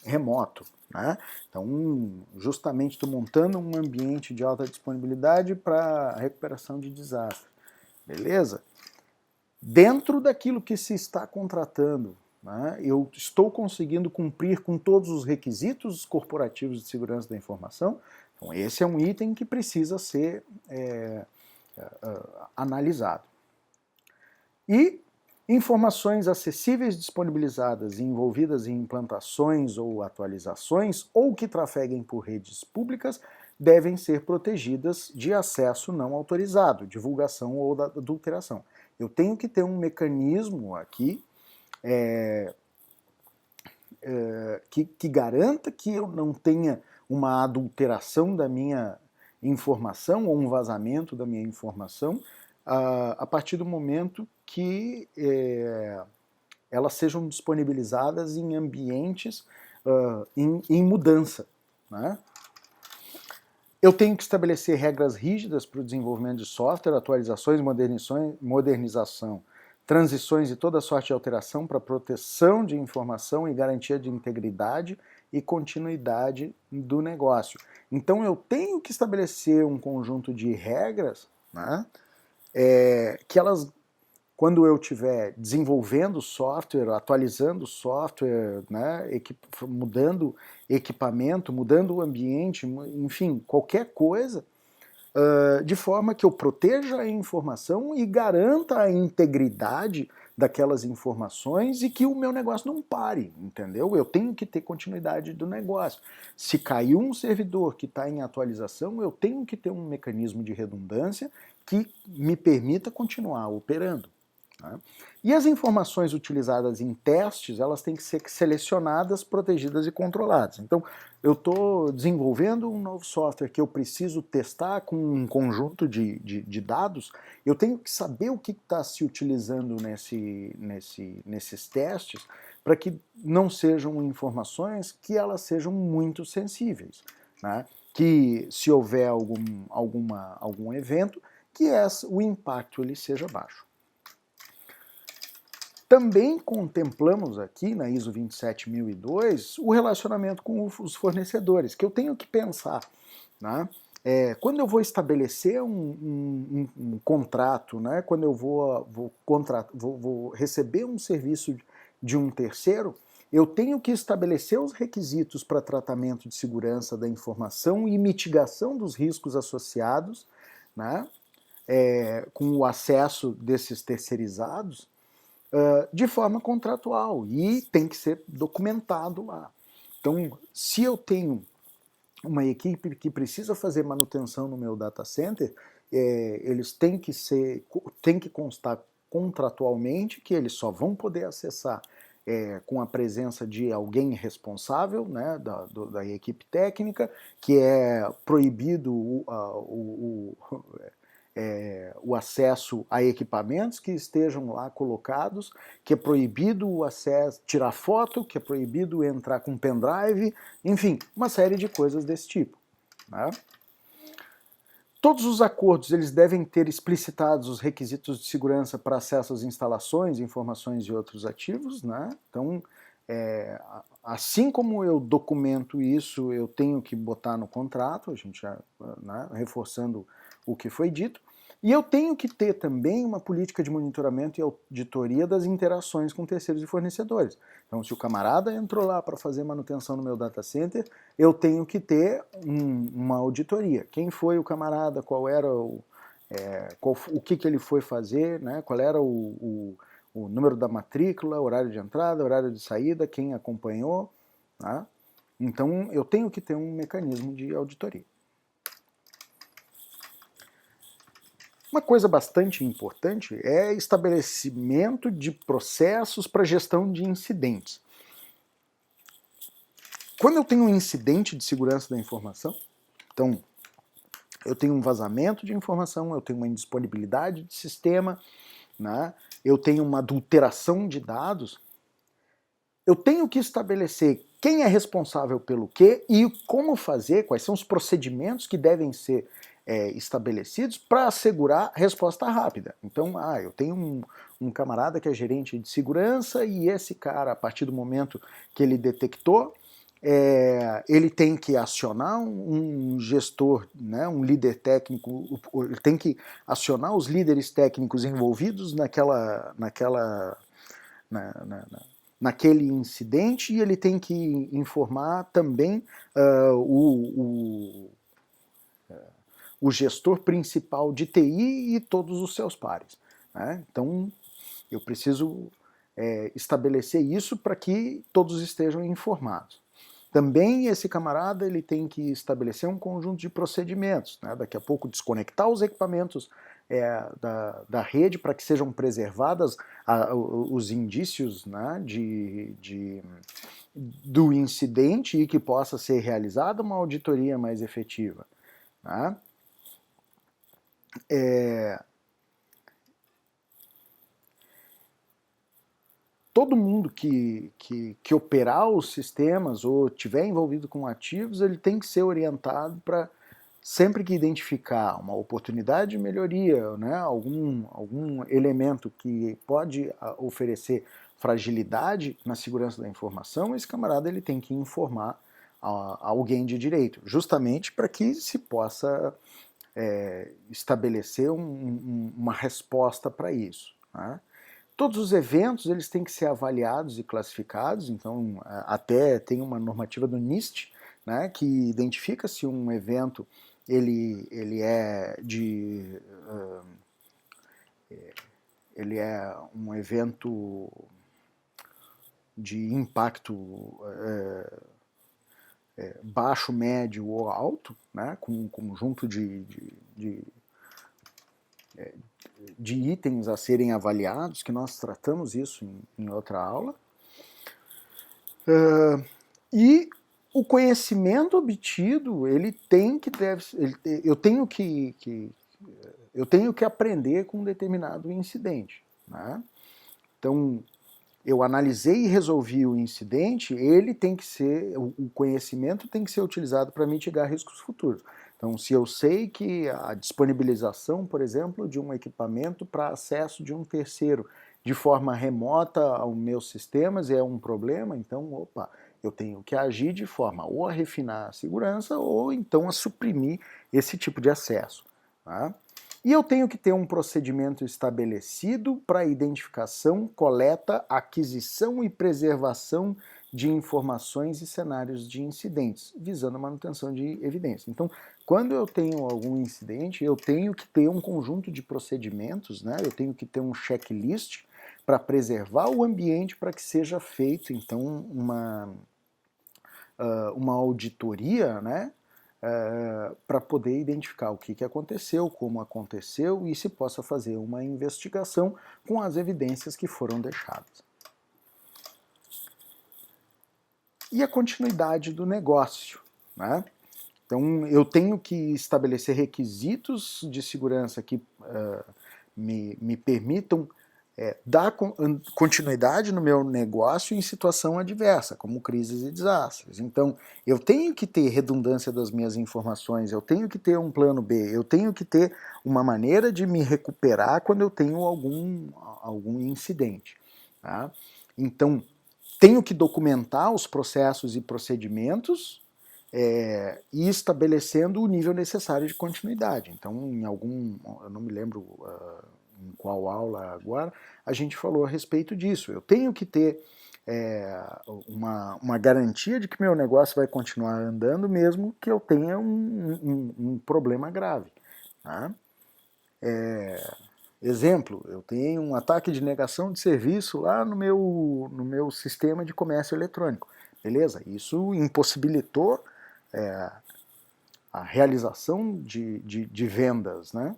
remoto. Né? Então, justamente estou montando um ambiente de alta disponibilidade para recuperação de desastre. Beleza? Dentro daquilo que se está contratando, né, eu estou conseguindo cumprir com todos os requisitos corporativos de segurança da informação. Então, esse é um item que precisa ser analisado. E informações acessíveis, disponibilizadas e envolvidas em implantações ou atualizações ou que trafeguem por redes públicas devem ser protegidas de acesso não autorizado, divulgação ou adulteração. Eu tenho que ter um mecanismo aqui que garanta que eu não tenha uma adulteração da minha informação ou um vazamento da minha informação a partir do momento que elas sejam disponibilizadas em ambientes em mudança, né? Eu tenho que estabelecer regras rígidas para o desenvolvimento de software, atualizações, modernização, transições e toda sorte de alteração para proteção de informação e garantia de integridade e continuidade do negócio. Então eu tenho que estabelecer um conjunto de regras, né, que elas, quando eu estiver desenvolvendo software, atualizando software, né, mudando equipamento, mudando o ambiente, enfim, qualquer coisa, de forma que eu proteja a informação e garanta a integridade daquelas informações e que o meu negócio não pare, entendeu? Eu tenho que ter continuidade do negócio. Se caiu um servidor que está em atualização, eu tenho que ter um mecanismo de redundância que me permita continuar operando. Né? E as informações utilizadas em testes, elas têm que ser selecionadas, protegidas e controladas. Então, eu estou desenvolvendo um novo software que eu preciso testar com um conjunto de dados, eu tenho que saber o que está se utilizando nesses testes, para que não sejam informações que elas sejam muito sensíveis, né? Que se houver algum evento, que o impacto ele seja baixo. Também contemplamos aqui na ISO 27002 o relacionamento com os fornecedores, que eu tenho que pensar, né? Quando eu vou estabelecer um contrato, né? Quando eu vou receber um serviço de um terceiro, eu tenho que estabelecer os requisitos para tratamento de segurança da informação e mitigação dos riscos associados, né? Com o acesso desses terceirizados, de forma contratual, e tem que ser documentado lá. Então, se eu tenho uma equipe que precisa fazer manutenção no meu data center, eles têm que constar contratualmente que eles só vão poder acessar com a presença de alguém responsável, né, da equipe técnica, que é proibido o acesso a equipamentos que estejam lá colocados, que é proibido o acesso, tirar foto, que é proibido entrar com pendrive, enfim, uma série de coisas desse tipo, né? Todos os acordos eles devem ter explicitados os requisitos de segurança para acesso às instalações, informações e outros ativos, né? Então, assim como eu documento isso, eu tenho que botar no contrato, a gente já, né, reforçando o que foi dito, e eu tenho que ter também uma política de monitoramento e auditoria das interações com terceiros e fornecedores. Então, se o camarada entrou lá para fazer manutenção no meu data center, eu tenho que ter uma auditoria. Quem foi o camarada, qual era o que ele foi fazer, né? Qual era o número da matrícula, horário de entrada, horário de saída, quem acompanhou, tá? Então, eu tenho que ter um mecanismo de auditoria. Uma coisa bastante importante é estabelecimento de processos para gestão de incidentes. Quando eu tenho um incidente de segurança da informação, então eu tenho um vazamento de informação, eu tenho uma indisponibilidade de sistema, né? Eu tenho uma adulteração de dados, eu tenho que estabelecer quem é responsável pelo quê e como fazer, quais são os procedimentos que devem ser estabelecidos para assegurar resposta rápida. Então, eu tenho um camarada que é gerente de segurança e esse cara, a partir do momento que ele detectou, ele tem que acionar um gestor, né, um líder técnico, ele tem que acionar os líderes técnicos envolvidos naquele incidente, e ele tem que informar também o gestor principal de TI e todos os seus pares, né? Então, eu preciso estabelecer isso para que todos estejam informados. Também esse camarada ele tem que estabelecer um conjunto de procedimentos, né? Daqui a pouco desconectar os equipamentos da rede para que sejam preservados os indícios, né, do incidente e que possa ser realizada uma auditoria mais efetiva, né? Todo mundo que operar os sistemas ou tiver envolvido com ativos, ele tem que ser orientado para, sempre que identificar uma oportunidade de melhoria, né, algum elemento que pode oferecer fragilidade na segurança da informação, esse camarada ele tem que informar alguém de direito, justamente para que se possa estabelecer uma resposta para isso, né? Todos os eventos eles têm que ser avaliados e classificados, então até tem uma normativa do NIST, né, que identifica se um evento ele é um evento de impacto baixo, médio ou alto, né, com um conjunto de de itens a serem avaliados, que nós tratamos isso em outra aula. E o conhecimento obtido, eu tenho que aprender com um determinado incidente, né? Então, eu analisei e resolvi o incidente, o conhecimento tem que ser utilizado para mitigar riscos futuros. Então, se eu sei que a disponibilização, por exemplo, de um equipamento para acesso de um terceiro de forma remota aos meus sistemas é um problema, então, eu tenho que agir de forma ou a refinar a segurança ou então a suprimir esse tipo de acesso, tá? E eu tenho que ter um procedimento estabelecido para identificação, coleta, aquisição e preservação de informações e cenários de incidentes, visando a manutenção de evidência. Então, quando eu tenho algum incidente, eu tenho que ter um conjunto de procedimentos, né? Eu tenho que ter um checklist para preservar o ambiente para que seja feito, então, uma auditoria, né? Para poder identificar o que aconteceu, como aconteceu e se possa fazer uma investigação com as evidências que foram deixadas. E a continuidade do negócio, né? Então, eu tenho que estabelecer requisitos de segurança que me permitam dar continuidade no meu negócio em situação adversa, como crises e desastres. Então, eu tenho que ter redundância das minhas informações, eu tenho que ter um plano B, eu tenho que ter uma maneira de me recuperar quando eu tenho algum incidente, tá? Então, tenho que documentar os processos e procedimentos e estabelecendo o nível necessário de continuidade. Então, eu não me lembro em qual aula agora, a gente falou a respeito disso. Eu tenho que ter uma garantia de que meu negócio vai continuar andando mesmo que eu tenha um problema grave, tá? Exemplo, eu tenho um ataque de negação de serviço lá no meu sistema de comércio eletrônico. Beleza? Isso impossibilitou a realização de vendas, né?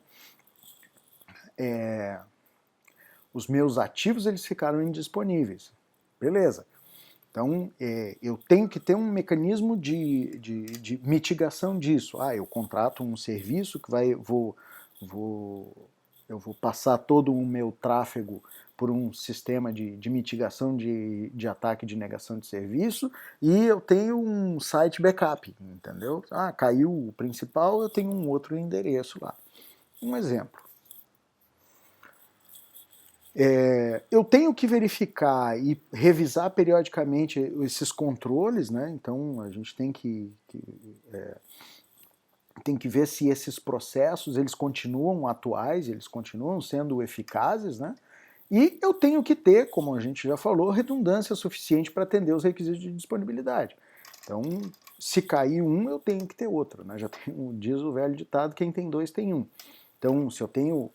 Os meus ativos eles ficaram indisponíveis. Beleza. Então, eu tenho que ter um mecanismo de mitigação disso. Eu contrato um serviço que eu vou passar todo o meu tráfego por um sistema de mitigação de ataque de negação de serviço e eu tenho um site backup, entendeu? Caiu o principal, eu tenho um outro endereço lá. Um exemplo. Eu tenho que verificar e revisar periodicamente esses controles, né? Então a gente tem que ver se esses processos eles continuam atuais, eles continuam sendo eficazes, né? E eu tenho que ter, como a gente já falou, redundância suficiente para atender os requisitos de disponibilidade. Então, se cair um, eu tenho que ter outro, né? Diz o velho ditado, quem tem dois tem um. Então, se eu tenho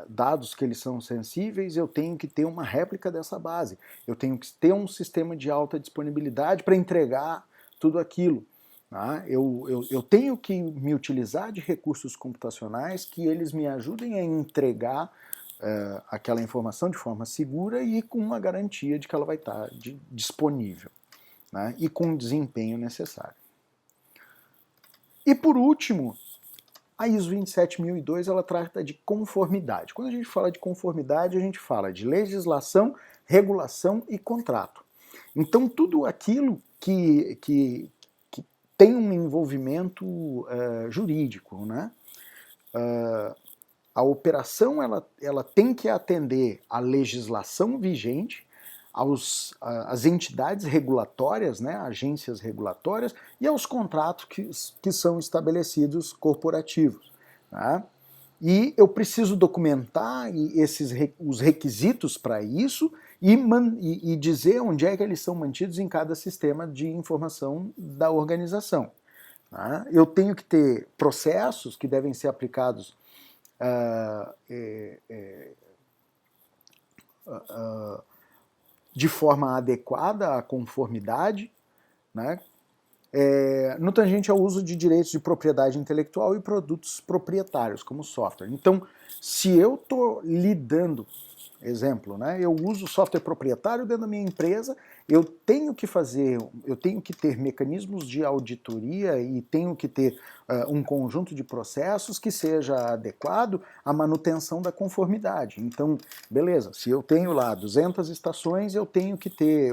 dados que eles são sensíveis, eu tenho que ter uma réplica dessa base. Eu tenho que ter um sistema de alta disponibilidade para entregar tudo aquilo. Tá? Eu tenho que me utilizar de recursos computacionais que eles me ajudem a entregar aquela informação de forma segura e com uma garantia de que ela vai estar disponível, né? E com o desempenho necessário. E por último, a ISO 27002 ela trata de conformidade. Quando a gente fala de conformidade, a gente fala de legislação, regulação e contrato. Então, tudo aquilo que tem um envolvimento jurídico, né? A operação ela tem que atender à legislação vigente, às entidades regulatórias, né, agências regulatórias, e aos contratos que são estabelecidos corporativos. Tá? E eu preciso documentar os requisitos para isso e dizer onde é que eles são mantidos em cada sistema de informação da organização. Tá? Eu tenho que ter processos que devem ser aplicados de forma adequada à conformidade, né? no tangente ao uso de direitos de propriedade intelectual e produtos proprietários, como software. Então, se eu estou lidando, exemplo, né, eu uso software proprietário dentro da minha empresa, eu tenho que ter mecanismos de auditoria e tenho que ter um conjunto de processos que seja adequado à manutenção da conformidade. Então, beleza, se eu tenho lá 200 estações, eu tenho que ter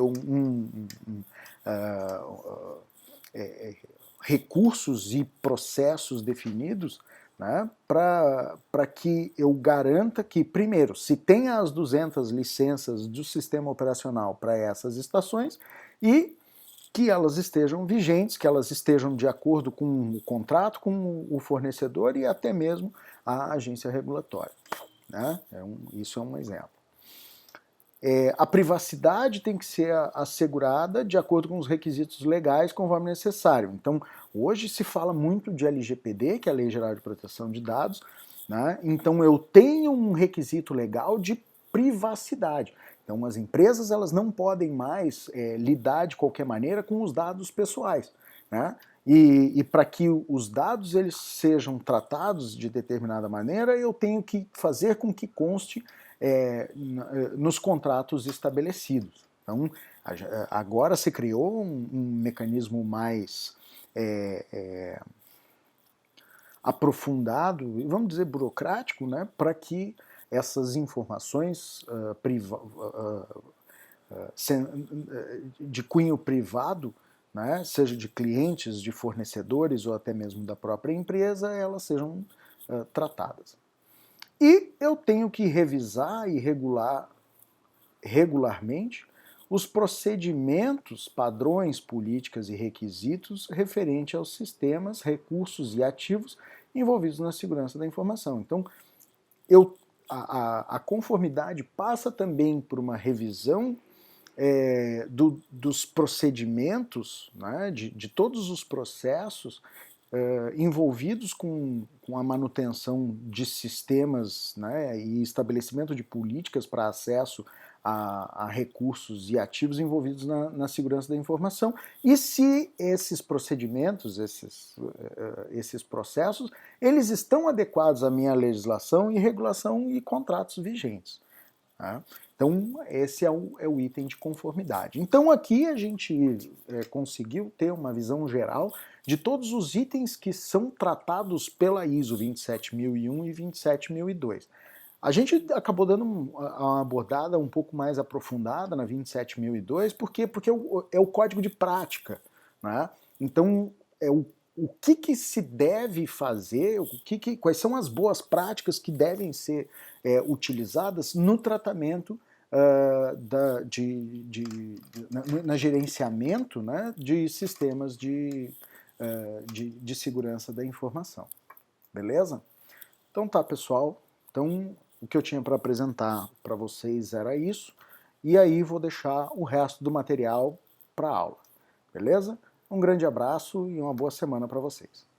recursos e processos definidos, né, para que eu garanta que, primeiro, se tenha as 200 licenças do sistema operacional para essas estações e que elas estejam vigentes, que elas estejam de acordo com o contrato, com o fornecedor e até mesmo a agência regulatória, né? Isso é um exemplo. A privacidade tem que ser assegurada de acordo com os requisitos legais conforme necessário. Então, hoje se fala muito de LGPD, que é a Lei Geral de Proteção de Dados, né? Então eu tenho um requisito legal de privacidade. Então as empresas elas não podem mais lidar de qualquer maneira com os dados pessoais, né? E para que os dados eles sejam tratados de determinada maneira, eu tenho que fazer com que conste nos contratos estabelecidos. Então, agora se criou um mecanismo mais aprofundado, vamos dizer burocrático, né, para que essas informações de cunho privado, né, seja de clientes, de fornecedores ou até mesmo da própria empresa, elas sejam tratadas. E eu tenho que revisar e regular regularmente os procedimentos, padrões, políticas e requisitos referente aos sistemas, recursos e ativos envolvidos na segurança da informação. Então, a conformidade passa também por uma revisão dos procedimentos, né, de todos os processos envolvidos com a manutenção de sistemas, né, e estabelecimento de políticas para acesso a recursos e ativos envolvidos na segurança da informação, e se esses procedimentos, esses processos, eles estão adequados à minha legislação e regulação e contratos vigentes. Tá? Então, esse é o item de conformidade. Então, aqui a gente conseguiu ter uma visão geral de todos os itens que são tratados pela ISO 27001 e 27002. A gente acabou dando uma abordada um pouco mais aprofundada na 27002, por quê? Porque é o código de prática, né? Então, o que se deve fazer, quais são as boas práticas que devem ser utilizadas no tratamento na gerenciamento, né, de sistemas de segurança da informação. Beleza? Então tá, pessoal. Então, o que eu tinha para apresentar para vocês era isso, e aí vou deixar o resto do material para a aula. Beleza? Um grande abraço e uma boa semana para vocês.